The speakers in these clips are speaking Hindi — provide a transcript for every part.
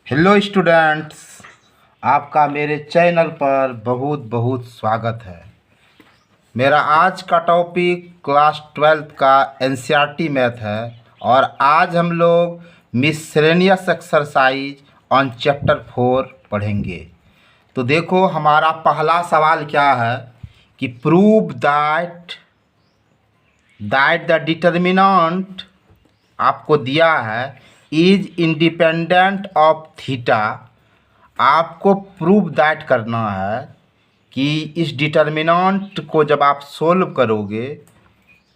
हेलो स्टूडेंट्स, आपका मेरे चैनल पर बहुत बहुत स्वागत है। मेरा आज का टॉपिक क्लास 12 का एनसीईआरटी मैथ है और आज हम लोग मिसलेनियस एक्सरसाइज ऑन चैप्टर 4 पढ़ेंगे। तो देखो, हमारा पहला सवाल क्या है कि प्रूव दैट द डिटर्मिनेंट आपको दिया है इज इंडिपेंडेंट ऑफ थीटा। आपको प्रूव दैट करना है कि इस डिटर्मिनेंट को जब आप सोल्व करोगे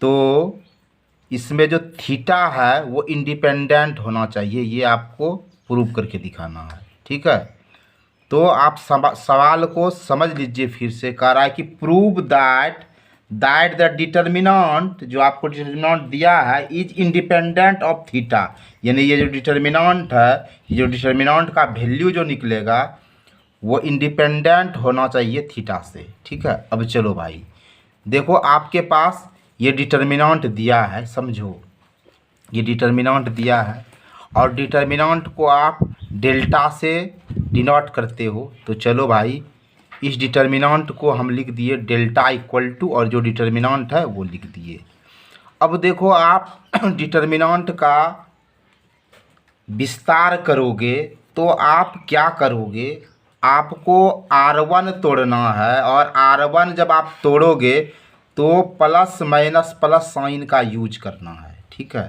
तो इसमें जो थीटा है वो इंडिपेंडेंट होना चाहिए। ये आपको प्रूव करके दिखाना है, ठीक है। तो आप सवाल को समझ लीजिए। फिर से कह रहा है कि प्रूव दैट द डिटर्मिनेंट, जो आपको डिटर्मिनेंट दिया है, इज इंडिपेंडेंट ऑफ थीटा। यानी ये जो डिटर्मिनेंट है, ये जो डिटर्मिनेंट का वैल्यू जो निकलेगा वो इंडिपेंडेंट होना चाहिए थीटा से, ठीक है। अब चलो भाई, देखो आपके पास ये डिटर्मिनेंट दिया है, समझो ये डिटर्मिनेंट दिया है और डिटर्मिनेंट को आप डेल्टा से डिनोट करते हो। तो चलो भाई, इस डिटर्मिनेंट को हम लिख दिए डेल्टा इक्वल टू, और जो डिटर्मिनेंट है वो लिख दिए। अब देखो, आप डिटर्मिनेंट का विस्तार करोगे तो आप क्या करोगे, आपको R1 तोड़ना है और R1 जब आप तोड़ोगे तो प्लस माइनस प्लस साइन का यूज करना है, ठीक है।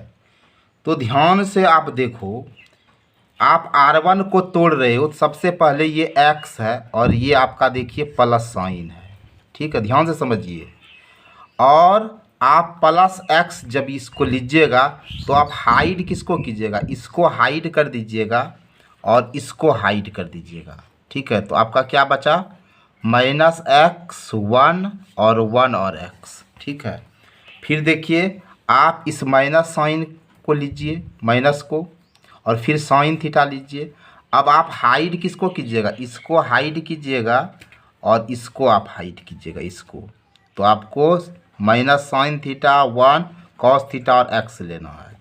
तो ध्यान से आप देखो, आप R1 को तोड़ रहे हो, सबसे पहले ये x है और ये आपका देखिए प्लस साइन है, ठीक है। ध्यान से समझिए। और आप प्लस x जब इसको लीजिएगा तो आप हाइड किसको कीजिएगा, इसको हाइड कर दीजिएगा और इसको हाइड कर दीजिएगा, ठीक है। तो आपका क्या बचा, माइनस एक्स 1 और 1 और x, ठीक है। फिर देखिए, आप इस माइनस साइन को लीजिए, माइनस को, और फिर साइन थीटा लीजिए। अब आप हाइड किसको कीजिएगा, इसको हाइड कीजिएगा और इसको आप हाइड कीजिएगा, इसको। तो आपको minus sine theta 1 cos theta और x लेना है,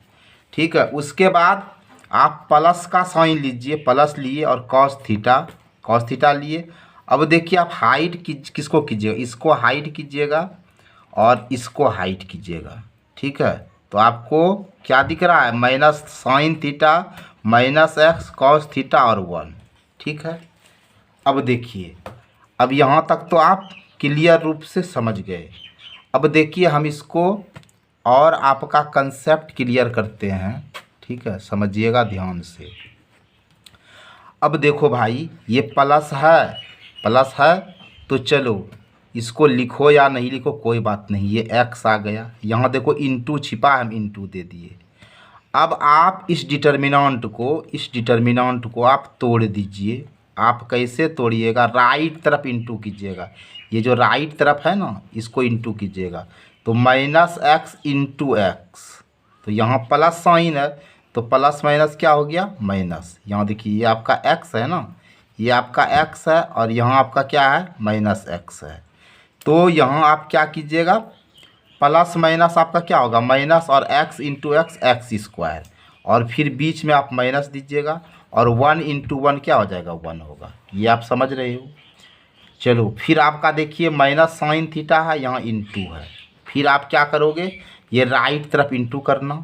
ठीक है। उसके बाद आप प्लस का साइन लीजिए, प्लस लिए और कॉस थीटा लिए। अब देखिए, आप हाइड किसको कीजिएगा, इसको हाइड कीजिएगा और इसको हाइड कीजिएगा, ठीक है। तो आपको क्या दिख रहा है, minus sine theta minus x cos theta और 1, ठीक है। अब देखिए, अब यहाँ तक तो आप क्लियर रूप से समझ गए। अब देखिए, हम इसको और आपका कंसेप्ट क्लियर करते हैं, ठीक है। समझिएगा ध्यान से। अब देखो भाई, ये प्लस है तो चलो इसको लिखो या नहीं लिखो कोई बात नहीं, ये x आ गया। यहाँ देखो इनटू छिपा, हम इनटू दे दिए। अब आप इस डिटर्मिनेंट को आप तोड़ दीजिए। आप कैसे तोड़िएगा, राइट तरफ इनटू कीजिएगा। ये जो राइट तरफ है ना, इसको इनटू कीजिएगा। तो माइनस एक्स इंटू एक्स, तो यहाँ प्लस साइन है तो प्लस माइनस क्या हो गया, माइनस। यहाँ देखिए, ये आपका x है ना, ये आपका x है और यहाँ आपका क्या है, माइनस x है। तो यहाँ आप क्या कीजिएगा, प्लस माइनस आपका क्या होगा, माइनस, और x into x x square, और फिर बीच में आप माइनस दीजिएगा और 1 इंटू 1 क्या हो जाएगा, 1 होगा। ये आप समझ रहे हो। चलो फिर आपका देखिए, माइनस साइन थीटा है, यहाँ इंटू है। फिर आप क्या करोगे, ये राइट तरफ इंटू करना,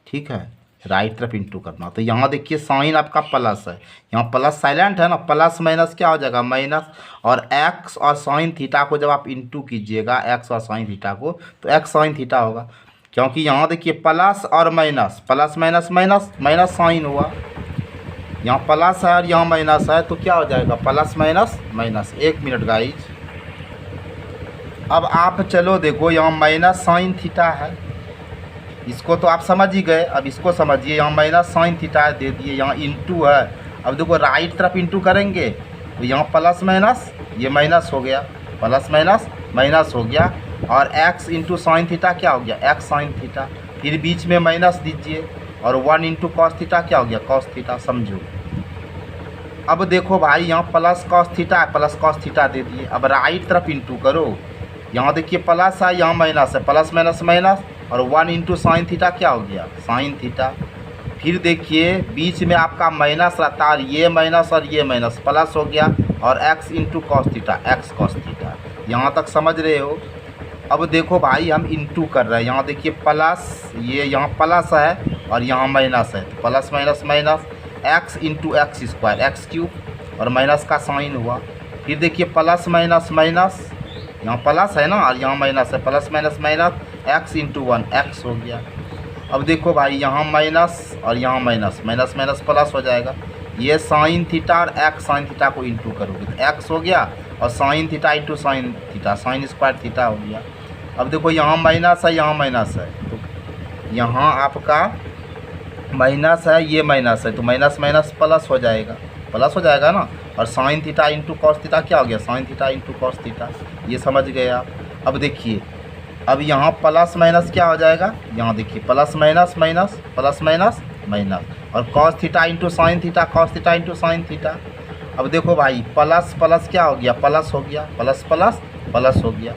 ठीक है, राइट तरफ इंटू करना। तो यहाँ देखिए, साइन आपका प्लस है, यहाँ प्लस साइलेंट है ना, प्लस माइनस क्या हो जाएगा, माइनस, और एक्स और साइन थीटा को जब आप इंटू कीजिएगा, एक्स और साइन थीटा को, तो एक्स साइन थीटा होगा। क्योंकि यहाँ देखिए प्लस और minus, plus minus minus, minus sign हुआ। यहाँ प्लस है और यहाँ माइनस है, तो क्या हो जाएगा, plus minus minus. 1 minute guys. अब आप चलो देखो, यहाँ माइनस साइन थीटा है, इसको तो आप समझ ही गए। अब इसको समझिए, यहाँ माइनस साइन थीटा दे दिए, यहाँ इंटू है। अब देखो राइट तरफ इंटू करेंगे तो यहाँ प्लस माइनस, ये माइनस हो गया, प्लस माइनस माइनस हो गया, और x इंटू साइन थीटा क्या हो गया, x साइन थीटा। फिर बीच में माइनस दीजिए और 1 इंटू कॉस थीटा क्या हो गया, कॉस थीटा। समझो। अब देखो भाई, यहाँ प्लस कॉस थीटा है, प्लस कॉस थीटा दे दिए। अब राइट तरफ इंटू करो, यहाँ देखिए प्लस है, यहाँ माइनस है, प्लस माइनस माइनस, और 1 इंटू साइन थीटा क्या हो गया, साइन थीटा। फिर देखिए बीच में आपका माइनस रहता है, ये माइनस और ये माइनस प्लस हो गया, और x into cos theta, x cos theta. यहाँ तक समझ रहे हो। अब देखो भाई हम इंटू कर रहे हैं, यहाँ देखिए प्लस, ये यहाँ प्लस है और यहाँ माइनस है, तो plus minus minus x into x square, x cube, और माइनस का साइन हुआ। फिर देखिए प्लस माइनस माइनस, यहाँ प्लस है ना और यहाँ माइनस है, plus minus minus x into 1, x हो गया। अब देखो भाई यहाँ माइनस और यहाँ माइनस, माइनस माइनस प्लस हो जाएगा। ये साइन थीटा और एक्स साइन थीटा को इंटू करोगे तो एक्स हो गया, और sine theta into sine theta, sign square theta हो गया। अब देखो यहाँ माइनस है, यहाँ माइनस है, तो यहाँ आपका माइनस है, ये माइनस है, तो माइनस माइनस प्लस हो जाएगा, प्लस हो जाएगा ना। और sine theta into cos theta क्या हो गया, sine theta into cos theta, ये समझ गए आप। अब देखिए अब यहाँ प्लस माइनस क्या हो जाएगा, यहाँ देखिए plus minus minus, plus minus minus, और cos theta into sine theta, cos theta into sine theta. अब देखो भाई प्लस प्लस क्या हो गया, प्लस हो गया, प्लस प्लस प्लस हो गया।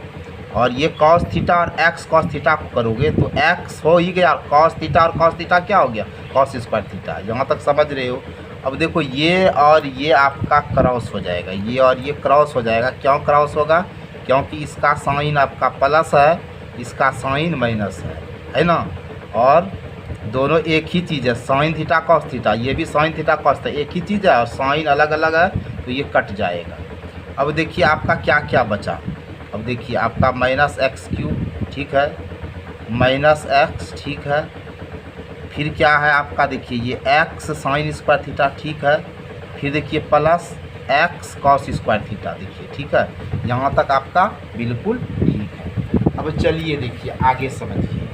और ये कॉस थीटा और एक्स कॉस थीटा को करोगे तो एक्स हो ही गया, कॉस थीटा और कॉस थीटा क्या हो गया, कॉस स्क्वायर थीटा। यहाँ तक समझ रहे हो। अब देखो ये और ये आपका क्रॉस हो जाएगा, ये और ये क्रॉस हो जाएगा। क्यों क्रॉस होगा, क्योंकि इसका साइन आपका प्लस है, इसका साइन माइनस है ना। और दोनों एक ही चीज़ है, साइन थीटा कॉस थीटा, ये भी साइन थीटा कॉस थीटा एक ही चीज़ है, और साइन अलग अलग है तो ये कट जाएगा। अब देखिए आपका क्या क्या बचा। अब देखिए आपका माइनस एक्स क्यूब, ठीक है, माइनस एक्स, ठीक है। फिर क्या है आपका, देखिए ये एक्स साइन स्क्वायर थीटा, ठीक है। फिर देखिए plus x cos square theta, देखिए ठीक है। यहाँ तक आपका बिल्कुल ठीक है। अब चलिए देखिए आगे समझिए,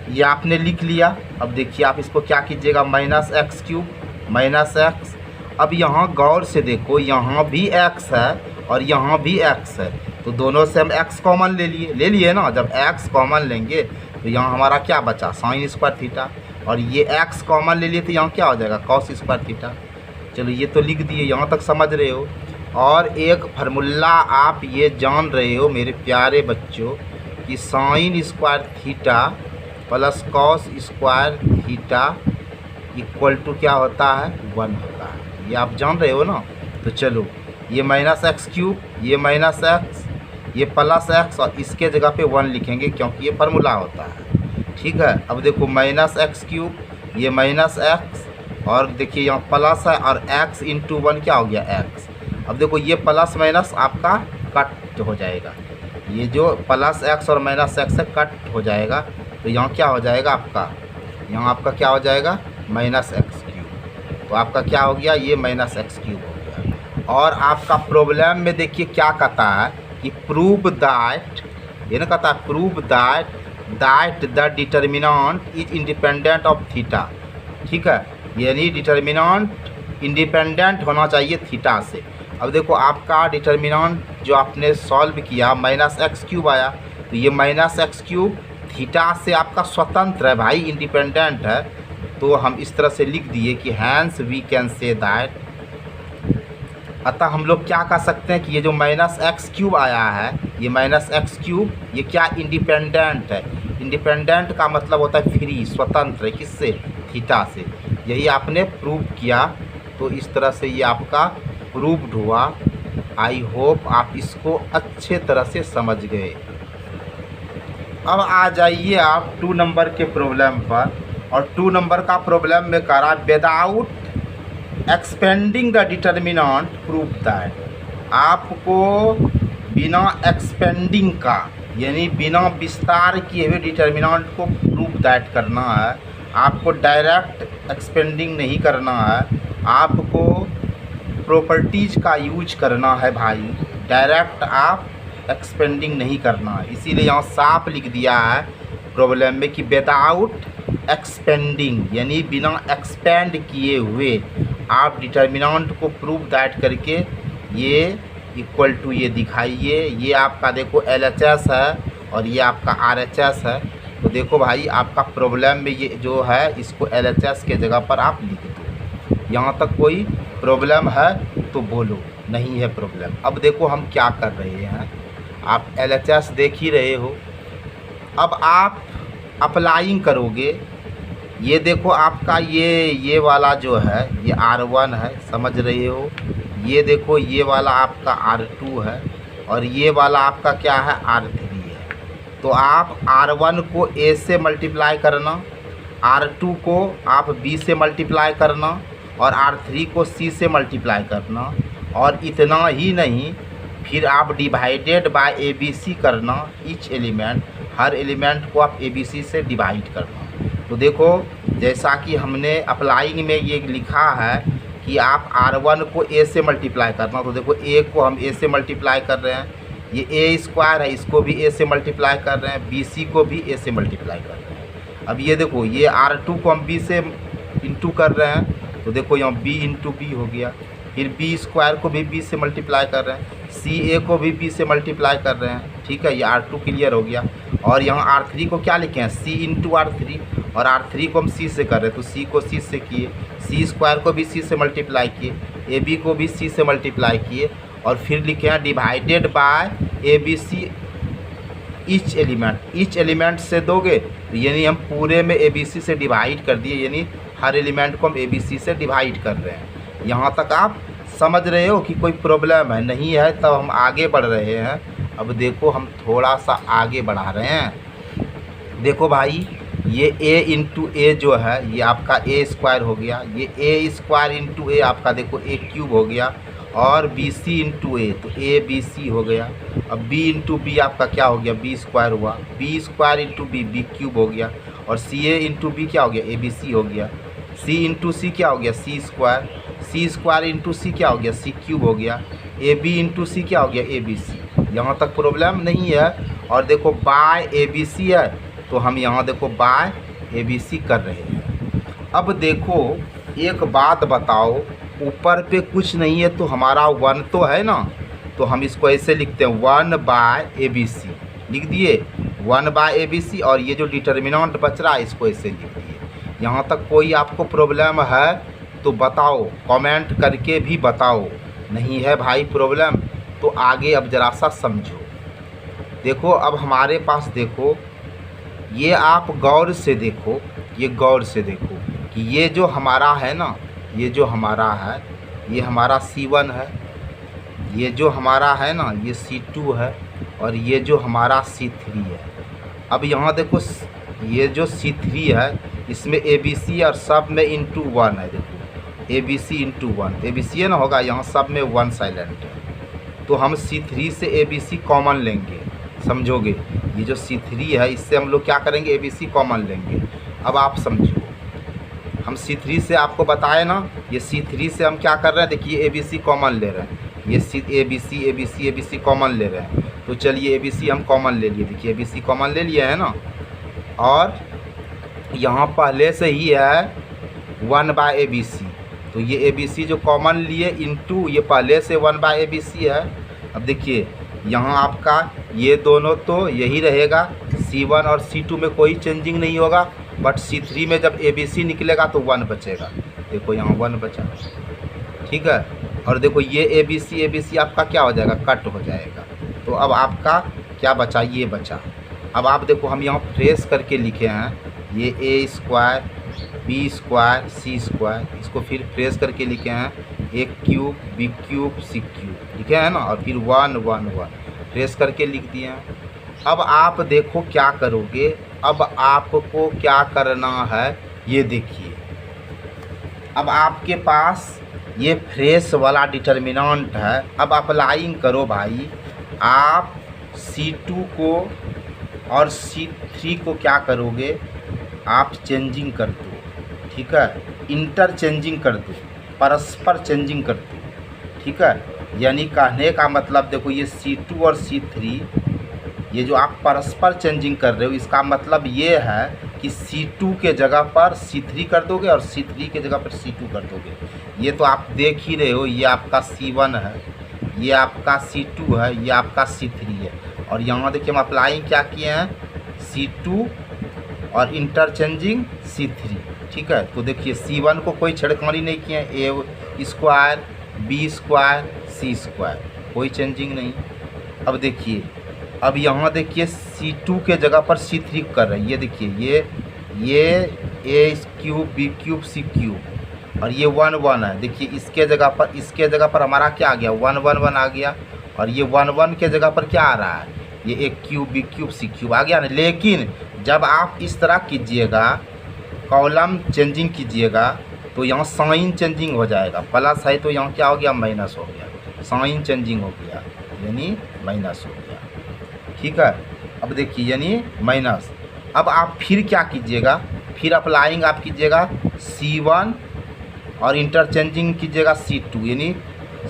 ये आपने लिख लिया। अब देखिए आप इसको क्या कीजिएगा, minus x cube minus x. अब यहाँ गौर से देखो, यहाँ भी एक्स है और यहाँ भी एक्स है, तो दोनों से हम एक्स कॉमन ले लिए ना। जब एक्स कॉमन लेंगे तो यहाँ हमारा क्या बचा, साइन स्क्वायर थीटा, और ये एक्स कॉमन ले लिए तो यहाँ क्या हो जाएगा, कॉस स्क्वायर थीटा। चलो ये तो लिख दिए, यहाँ तक समझ रहे हो। और एक फार्मूला आप ये जान रहे हो मेरे प्यारे बच्चों कि sine square theta plus cos square theta equal to क्या होता है, 1 होता है। ये आप जान रहे हो ना। तो चलो ये माइनस एक्स क्यूब, ये माइनस एक्स, ये प्लस एक्स, और इसके जगह पे 1 लिखेंगे क्योंकि ये फार्मूला होता है, ठीक है। अब देखो माइनस एक्स क्यूब, ये माइनस एक्स, और देखिए यहाँ प्लस है, और एक्स इंटू 1 क्या हो गया, एक्स। अब देखो ये प्लस माइनस आपका कट हो जाएगा, ये जो प्लस एक्स और माइनस एक्स है कट हो जाएगा, तो यहाँ क्या हो जाएगा आपका, यहाँ आपका क्या हो जाएगा, माइनस एक्स क्यूब। तो आपका क्या हो गया, ये माइनस एक्स क्यूब हो गया। और आपका प्रॉब्लम में देखिए क्या कहता है कि प्रूव दैट, ये ना कहता है prove that the determinant is independent of theta, ठीक है। यानी डिटर्मिनेंट इंडिपेंडेंट होना चाहिए थीटा से। अब देखो आपका डिटर्मिनेंट जो आपने सॉल्व किया माइनस एक्स क्यूब आया, तो ये माइनस एक्स क्यूब थीटा से आपका स्वतंत्र है भाई, इंडिपेंडेंट है। तो हम इस तरह से लिख दिए कि hence we can say that, अतः हम लोग क्या कह सकते हैं कि ये जो माइनस एक्स क्यूब आया है, ये माइनस एक्स क्यूब ये क्या इंडिपेंडेंट है। इंडिपेंडेंट का मतलब होता है फ्री, स्वतंत्र है, किससे, थीटा से। यही आपने प्रूव किया, तो इस तरह से ये आपका प्रूव्ड हुआ। आई होप आप इसको अच्छे तरह से समझ गए। अब आ जाइए आप 2 नंबर के प्रॉब्लम पर, और 2 नंबर का प्रॉब्लम में करा without expanding the determinant prove that. आपको बिना एक्सपेंडिंग का यानी बिना विस्तार किए हुए डिटर्मिनेंट को प्रूव दैट करना है। आपको डायरेक्ट एक्सपेंडिंग नहीं करना है, आपको प्रॉपर्टीज़ का यूज करना है भाई, डायरेक्ट आप एक्सपेंडिंग नहीं करना है। इसीलिए यहाँ साफ लिख दिया है प्रॉब्लम में कि विदाउट एक्सपेंडिंग यानी बिना एक्सपेंड किए हुए आप डिटर्मिनेंट को प्रूव दैट करके ये इक्वल टू ये दिखाइए। ये आपका देखो LHS है और ये आपका RHS है। तो देखो भाई आपका प्रॉब्लम में ये जो है इसको LHS के जगह पर आप लिख दो। यहाँ तक कोई प्रॉब्लम है तो बोलो, नहीं है प्रॉब्लम। अब देखो हम क्या कर रहे हैं, आप LHS देख ही रहे हो। अब आप अप्लाइंग करोगे ये देखो आपका ये वाला जो है ये R1 है, समझ रहे हो। ये देखो ये वाला आपका R2 है और ये वाला आपका क्या है R3 है। तो आप R1 को A से मल्टीप्लाई करना, R2 को आप B से मल्टीप्लाई करना और R3 को C से मल्टीप्लाई करना। और इतना ही नहीं, फिर आप डिवाइडेड बाय ABC करना। ईच एलिमेंट, हर एलिमेंट को आप ABC से डिवाइड करना। तो देखो जैसा कि हमने अप्लाइंग में ये लिखा है कि आप R1 को A से मल्टीप्लाई करना। तो देखो A को हम A से मल्टीप्लाई कर रहे हैं, ये A स्क्वायर है, इसको भी A से मल्टीप्लाई कर रहे हैं, BC को भी A से मल्टीप्लाई कर रहे हैं। अब ये देखो ये R2 को हम B से इंटू कर रहे हैं, तो देखो यहाँ B इंटू B हो गया। फिर B स्क्वायर को भी B से मल्टीप्लाई कर रहे हैं, CA को भी B से मल्टीप्लाई कर रहे हैं। ठीक है, ये R2 क्लियर हो गया। और यहाँ R3 को क्या लिखे हैं, C इंटू R3, और R3 को हम C से कर रहे हैं, तो C को C से किए, C स्क्वायर को भी C से मल्टीप्लाई किए, AB को भी C से मल्टीप्लाई किए, और फिर लिखे हैं divided by ABC each element. Each element से दोगे तो यानी हम पूरे में ABC से डिवाइड कर दिए, यानी हर एलिमेंट को हम ABC से डिवाइड कर रहे हैं। यहाँ तक आप समझ रहे हो कि कोई प्रॉब्लम है? नहीं है तब हम आगे बढ़ रहे हैं। अब देखो हम थोड़ा सा आगे बढ़ा रहे हैं। देखो भाई ये A इंटू ए जो है ये आपका A स्क्वायर हो गया, ये A स्क्वायर इंटू ए आपका देखो A क्यूब हो गया, और BC इंटू ए तो ABC हो गया। अब B इंटू बी आपका क्या हो गया, B स्क्वायर हुआ, B square into B B cube हो गया, और CA इंटू बी क्या हो गया, ABC हो गया। C इंटू सी क्या हो गया, C square, C square into C क्या हो गया, C क्यूब हो गया। AB इंटू सी क्या हो गया, ABC। यहाँ तक प्रॉब्लम नहीं है। और देखो बाय ABC है, तो हम यहाँ देखो बाय ABC कर रहे हैं। अब देखो एक बात बताओ, ऊपर पे कुछ नहीं है तो हमारा 1 तो है ना, तो हम इसको ऐसे लिखते हैं 1 बाय ABC, लिख दिए 1 बाय ABC। और ये जो डिटर्मिनेंट बच रहा है इसको ऐसे लिख दिए। यहाँ तक कोई आपको प्रॉब्लम है तो बताओ, कमेंट करके भी बताओ। नहीं है भाई प्रॉब्लम तो आगे अब ज़रा सा समझो। देखो अब हमारे पास देखो, ये आप गौर से देखो, ये गौर से देखो कि ये जो हमारा है ना, ये जो हमारा है ये हमारा C1 है, ये जो हमारा है ना ये C2 है, और ये जो हमारा C3 है। अब यहाँ देखो ये जो C3 है इसमें ABC और सब में इंटू 1 है। देखो ABC इंटू 1, ABC है ना होगा, यहाँ सब में 1 साइलेंट है। तो हम C3 से ABC कॉमन लेंगे, समझोगे। ये जो C3 है इससे हम लोग क्या करेंगे, ABC कॉमन लेंगे। अब आप समझो, हम C3 से आपको बताए ना, ये C3 से हम क्या कर रहे हैं, देखिए ABC कॉमन ले रहे हैं, ये ABC कॉमन ले रहे हैं। तो चलिए ABC हम कॉमन ले लिए, देखिए ABC कॉमन ले लिए है ना। और यहाँ पहले से ही है 1 बाय ABC, तो ये ABC जो कॉमन लिए इंटू ये पहले से 1 बाय ABC है। अब देखिए यहाँ आपका ये दोनों तो यही रहेगा, C1 और C2 में कोई चेंजिंग नहीं होगा, बट C3 में जब ABC निकलेगा तो 1 बचेगा। देखो यहाँ 1 बचा, ठीक है। और देखो ये ABC आपका क्या हो जाएगा, कट हो जाएगा। तो अब आपका क्या बचा, ये बचा। अब आप देखो हम यहाँ ट्रेस करके लिखे हैं, ये A square B square C square, इसको फिर ट्रेस करके लिखे हैं A cube B cube C cube, लिखे हैं ना, और फिर 1 1 1 ट्रेस करके लिख दिए हैं। अब आप देखो क्या करोगे, अब आपको क्या करना है ये देखिए। अब आपके पास ये फ्रेश वाला डिटर्मिनेंट है, अब अप्लाइंग करो भाई। आप C2 को और C3 को क्या करोगे, आप चेंजिंग कर दो, ठीक है, इंटरचेंजिंग कर दो, परस्पर चेंजिंग कर दो, ठीक है। यानी कहने का मतलब देखो ये C2 और C3 ये जो आप परस्पर चेंजिंग कर रहे हो, इसका मतलब ये है कि C2 के जगह पर C3 कर दोगे और C3 के जगह पर C2 कर दोगे। ये तो आप देख ही रहे हो, ये आपका C1 है, ये आपका C2 है, ये आपका C3 है। और यहाँ देखिए हम अप्लाइंग क्या किए हैं, C2 और इंटरचेंजिंग C3, ठीक है। तो देखिए C1 को कोई छेड़खानी नहीं किए हैं, A square B square C square, कोई चेंजिंग नहीं। अब देखिए, अब यहाँ देखिए C2 के जगह पर C3 कर रहे हैं, ये देखिए ये ये ए cube B cube C cube और ये 1 1 है। देखिए इसके जगह पर हमारा क्या आ गया 1 1 1 आ गया और ये 1 1 के जगह पर क्या आ रहा है ये ए cube B cube C cube आ गया ना। लेकिन जब आप इस तरह कीजिएगा कॉलम चेंजिंग कीजिएगा तो यहाँ साइन चेंजिंग हो जाएगा। प्लस है तो यहाँ क्या हो गया माइनस हो गया, साइन चेंजिंग हो गया यानी माइनस हो गया। ठीक है, अब देखिए यानी माइनस। अब आप फिर क्या कीजिएगा, फिर अप्लाइंग आप कीजिएगा C1 और इंटरचेंजिंग कीजिएगा C2 यानी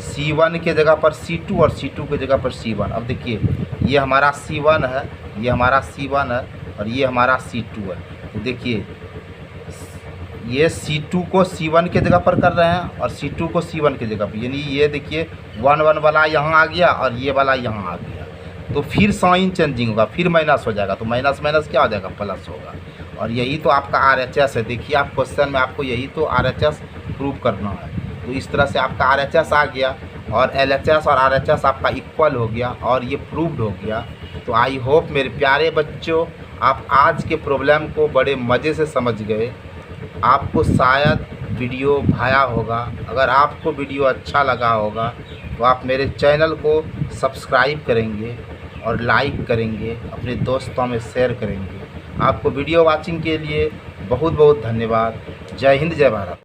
C1 के जगह पर C2 और C2 के जगह पर C1। अब देखिए ये हमारा C1 है, ये हमारा C1 है और ये हमारा C2 है। तो देखिए ये C2 को C1 के जगह पर कर रहे हैं और C2 को C1 के जगह पर, यानी ये देखिए 1 1 वाला यहाँ आ गया और ये वाला यहाँ आ गया। तो फिर साइन चेंजिंग होगा, फिर माइनस हो जाएगा, तो माइनस माइनस क्या हो जाएगा प्लस होगा। और यही तो आपका RHS है। देखिए आप क्वेश्चन में आपको यही तो RHS प्रूव करना है। तो इस तरह से आपका RHS आ गया और LHS और RHS आपका इक्वल हो गया और ये प्रूव्ड हो गया। तो आई होप मेरे प्यारे बच्चों आप आज के प्रॉब्लम को बड़े मज़े से समझ गए। आपको शायद वीडियो भाया होगा। अगर आपको वीडियो अच्छा लगा होगा तो आप मेरे चैनल को सब्सक्राइब करेंगे और लाइक करेंगे, अपने दोस्तों में शेयर करेंगे। आपको वीडियो वाचिंग के लिए बहुत बहुत धन्यवाद। जय हिंद, जय भारत।